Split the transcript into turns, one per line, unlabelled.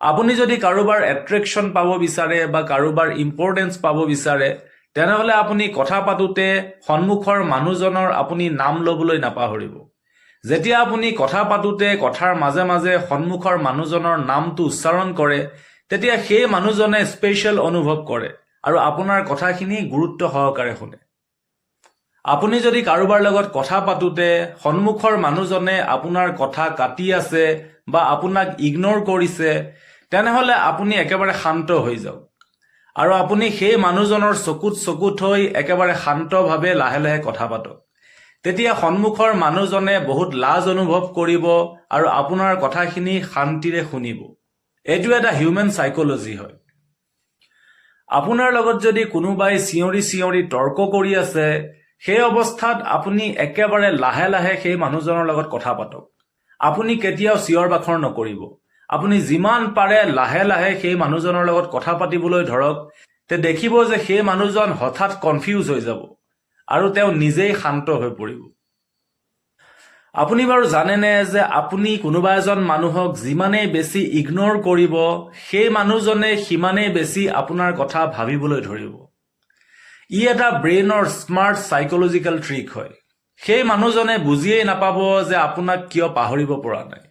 আপুনি যদি কাৰোবাৰ এট্ৰেকশ্যন পাব বিচাৰে বা কাৰোবাৰ ইম্পৰ্টেঞ্চ পাব বিচাৰে তেনেহ'লে আপুনি কথা পাতোতে সন্মুখৰ মানুহজনৰ আপুনি নাম ল'বলৈ নাপাহৰিব। যেতিয়া আপুনি কথা পাতোতে কথাৰ মাজে মাজে সন্মুখৰ মানুহজনৰ নামটো উচ্চাৰণ কৰে তেতিয়া সেই মানুহজনে স্পেচিয়েল অনুভৱ কৰে আৰু আপোনাৰ কথাখিনি গুৰুত্ব সহকাৰে শুনে। আপুনি যদি কাৰোবাৰ লগত কথা পাতোতে সন্মুখৰ মানুহজনে আপোনাৰ কথা কাটি আছে বা আপোনাক ইগনোৰ কৰিছে তেনেহ'লে আপুনি একেবাৰে শান্ত হৈ যাওক আৰু আপুনি সেই মানুহজনৰ চকুত চকু থৈ একেবাৰে শান্তভাৱে লাহে লাহে কথা পাতক। তেতিয়া সন্মুখৰ মানুহজনে বহুত লাজ অনুভৱ কৰিব আৰু আপোনাৰ কথাখিনি শান্তিৰে শুনিব। এইটো এটা হিউমেন সাইকোলজি হয়। আপোনাৰ লগত যদি কোনোবাই চিঞৰি চিঞৰি তৰ্ক কৰি আছে সেই অৱস্থাত আপুনি একেবাৰে লাহে লাহে সেই মানুহজনৰ লগত কথা পাতক। আপুনি কেতিয়াও চিঞৰ বাখৰ নকৰিব। আপুনি যিমান পাৰে লাহে লাহে সেই মানুহজনৰ লগত কথা পাতিবলৈ ধৰক। তে দেখিব যে সেই মানুহজন হঠাৎ কনফিউজ হৈ যাব আৰু তেওঁ নিজেই শান্ত হৈ পৰিব। আপুনি বাৰু জানেনে যে আপুনি কোনোবা এজন মানুহক যিমানেই বেছি ইগনোৰ কৰিব সেই মানুহজনে সিমানেই বেছি আপোনাৰ কথা ভাবিবলৈ ধৰিব। ই এটা ব্ৰেইনৰ স্মাৰ্ট সাইকোলজিকেল ট্ৰিক হয়। সেই মানুহজনে বুজিয়েই নাপাব যে আপোনাক কিয় পাহৰিব পৰা নাই।